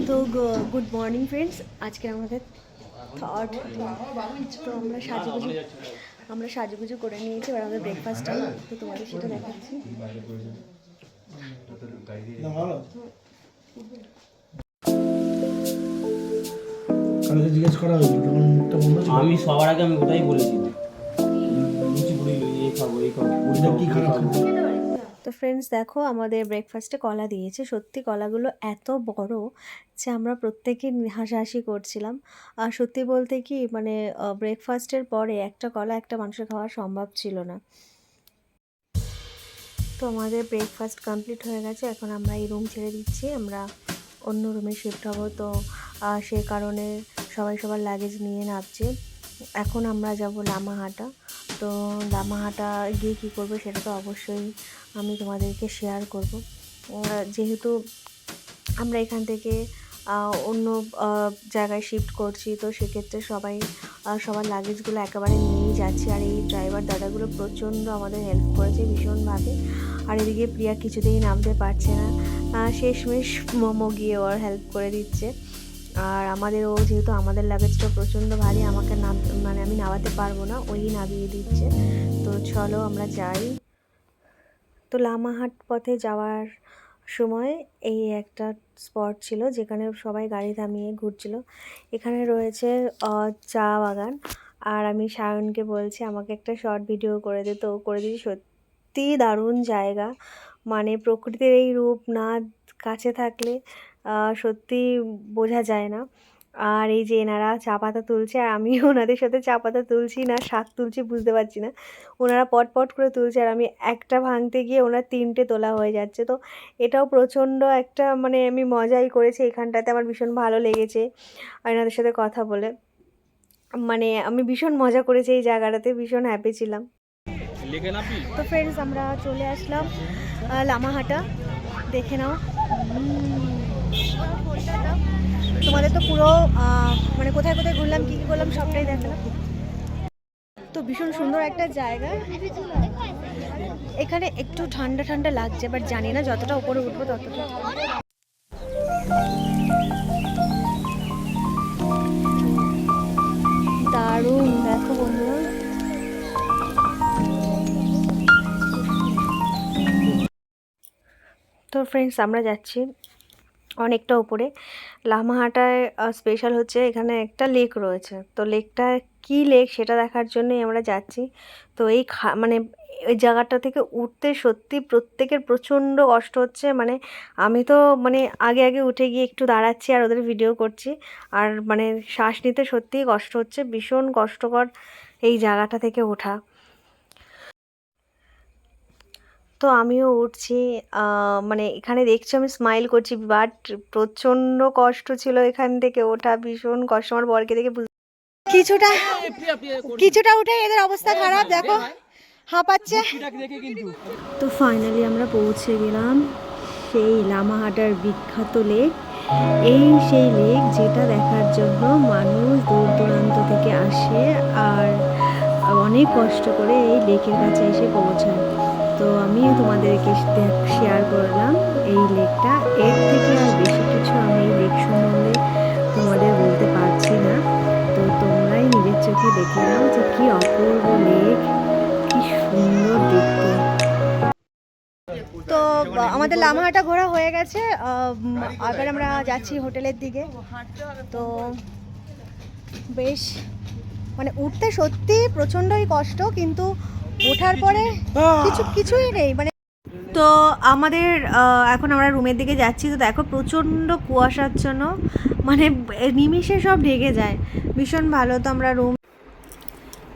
তো good morning friends, আজকে আমাদের থার্ড তো আমরা সাজুগুজু করে নিয়েছি। এবার আমাদের ব্রেকফাস্ট টাইম, তো তোমাদের সেটা দেখাচ্ছি। জিজ্ঞেস করা হয়েছিল যখন মুখটা বন্ধ ছিল। আমি সবার আগে আমি ওটাই বলেছিলাম, লুচি পুরি এই খাবো এই খাবো, ওইটা কি খারাপ? তো ফ্রেন্ডস দেখো, আমাদের ব্রেকফাস্টে কলা দিয়েছে। সত্যি কলাগুলো এত বড় যে আমরা প্রত্যেকে হাসাহাসি করছিলাম। আর সত্যি বলতে কি মানে ব্রেকফাস্টের পরে একটা কলা একটা মানুষের খাওয়া সম্ভব ছিল না। তো আমাদের ব্রেকফাস্ট কমপ্লিট হয়ে গেছে, এখন আমরা এই রুম ছেড়ে দিচ্ছি, আমরা অন্য রুমে শিফট হব। তো সে কারণে সবাই সবার লাগেজ নিয়ে নামছে। এখন আমরা যাব লামাহাটা। তো লামাহাটা গিয়ে কী করবো সেটা তো অবশ্যই আমি তোমাদেরকে শেয়ার করব। যেহেতু আমরা এখান থেকে অন্য জায়গায় শিফট করছি, তো সেক্ষেত্রে সবার লাগেজগুলো একেবারে নিয়েই যাচ্ছি। আর এই ড্রাইভার দাদাগুলো প্রচণ্ড আমাদের হেল্প করেছে ভীষণভাবে। আর এদিকে প্রিয়া কিছুতেই নামতে পারছে না, শেষমেশ মোমো গিয়ে ওর হেল্প করে দিচ্ছে। আর ও যেহেতু আমাদের লাগেজটা প্রচণ্ড ভারী, আমাকে আমি নামাতে পারবো না, ওই নামিয়ে দিচ্ছে। তো চলো আমরা যাই। তো লামাহাট পথে যাওয়ার সময় এই একটা স্পট ছিল যেখানে সবাই গাড়ি থামিয়ে ঘুরছিল। এখানে রয়েছে চা বাগান। আর আমি সায়নকে বলছি আমাকে একটা শর্ট ভিডিও করে দে, তো করে দিয়েছি। সত্যি দারুণ জায়গা, মানে প্রকৃতির এই রূপ না কাছে থাকলে সত্যি বোঝা যায় না। আর এই যে এনারা চা পাতা তুলছে, আর আমি ওনাদের সাথে চা পাতা তুলছি না শাক তুলছি বুঝতে পারছি না। ওনারা পট করে তুলছে আর আমি একটা ভাঙতে গিয়ে ওনার 3টে তোলা হয়ে যাচ্ছে। তো এটাও প্রচণ্ড একটা মানে আমি মজাই করেছি এখানটাতে, আমার ভীষণ ভালো লেগেছে আর এনাদের সাথে কথা বলে। মানে আমি ভীষণ মজা করেছি এই জায়গাটাতে, ভীষণ হ্যাপি ছিলাম। তো ফ্রেন্ডস আমরা চলে আসলাম লামাহাটা, দেখে নাও। তোমাদের তো পুরো মানে কোথায় কোথায় ঘুরলাম কী কী করলাম সবটাই দেখালাম। তো ভীষণ সুন্দর একটা জায়গা। এখানে একটু ঠান্ডা ঠান্ডা লাগছে, বাট জানি না যতটা উপরে উঠবো ততটা। দারুণ, দেখো বন্ধুরা। তো ফ্রেন্ডস আমরা যাচ্ছি অনেকটা উপরে। লামাহাটায় স্পেশাল হচ্ছে এখানে একটা লেক রয়েছে, তো লেকটা কি লেক সেটা দেখার জন্যই আমরা যাচ্ছি। তো এই মানে ওই জায়গাটা থেকে উঠতে সত্যি প্রত্যেকের প্রচণ্ড কষ্ট হচ্ছে। মানে আমি তো মানে আগে উঠে গিয়ে একটু দাঁড়াচ্ছি আর ওদের ভিডিও করছি, আর মানে শ্বাস নিতে সত্যিই কষ্ট হচ্ছে, ভীষণ কষ্টকর এই জায়গাটা থেকে ওঠা। তো আমিও উঠছি, মানে এখানে দেখছি আমি স্মাইল করছি, বাট প্রচণ্ড কষ্ট ছিল এখান থেকে ওঠা, ভীষণ কষ্ট। আমার বরকে দেখে কিছুটা উঠে এদের অবস্থা খারাপ, দেখো হাঁপাচ্ছে। তো ফাইনালি আমরা পৌঁছে গেলাম সেই লামাহাটার বিখ্যাত লেক। এই সেই লেক যেটা দেখার জন্য মানুষ দূর দূরান্ত থেকে আসে আর অনেক কষ্ট করে এই লেকের কাছে এসে পৌঁছায়। তো আমিও তোমাদেরকে শেয়ার করলাম এই লেকটা। এর থেকে আর বেশি কিছু আমি এই লেক সম্বন্ধে তোমাদের বলতে পারছি না, তো তোমরাই নিজের চোখে দেখে নাও যে কী অপূর্ব লেক, কি সুন্দর দেখতে। তো আমাদের লামাহাটা ঘোরা হয়ে গেছে, আবার আমরা যাচ্ছি হোটেলের দিকে। তো বেশ মানে উঠতে সত্যি প্রচণ্ডই কষ্ট, কিন্তু ওঠার পরে কিছুই নেই মানে। তো আমাদের এখন আমরা রুমের দিকে যাচ্ছি। তো দেখো প্রচণ্ড কুয়াশাচ্ছন্ন, মানে নিমিষে সব ঢেকে যায়, ভীষণ ভালো। তো আমরা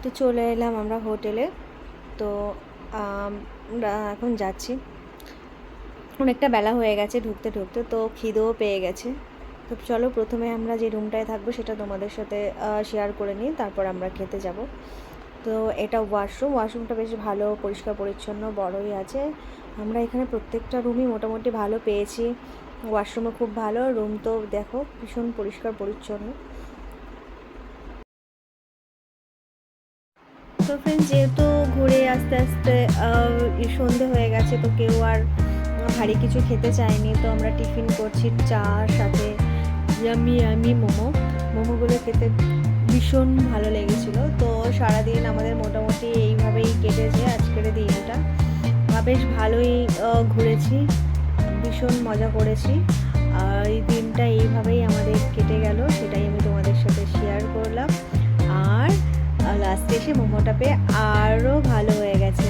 তো চলে এলাম আমরা হোটেলে। তো আমরা এখন যাচ্ছি, অনেকটা বেলা হয়ে গেছে ঢুকতে তো খিদেও পেয়ে গেছে। তো চলো প্রথমে আমরা যে রুমটায় থাকবো সেটা তোমাদের সাথে শেয়ার করে নিই, তারপর আমরা খেতে যাব। তো এটা ওয়াশরুমটা বেশ ভালো, পরিষ্কার পরিচ্ছন্ন, বড়ই আছে। আমরা এখানে প্রত্যেকটা রুমই মোটামুটি ভালো পেয়েছি, ওয়াশরুমও খুব ভালো, রুম তো দেখো ভীষণ পরিষ্কার পরিচ্ছন্ন। তো ফ্রেন্ডস যেহেতু ঘুরে আস্তে আস্তে সন্ধে হয়ে গেছে, তো কেউ আর ভারী কিছু খেতে চায়নি, তো আমরা টিফিন করছি চার সাথে ইয়ামি ইয়ামি মোমোগুলো খেতে ভীষণ ভালো লেগেছিলো। তো সারাদিন আমাদের মোটামুটি এইভাবেই কেটেছে আজকের দিনটা। বেশ ভালোই ঘুরেছি, ভীষণ মজা করেছি। আর এই দিনটা এইভাবেই আমাদের কেটে গেল, সেটাই আমি তোমাদের সাথে শেয়ার করলাম। আর লাস্টে এসে মোমোটা পেয়ে আরও ভালো হয়ে গেছে।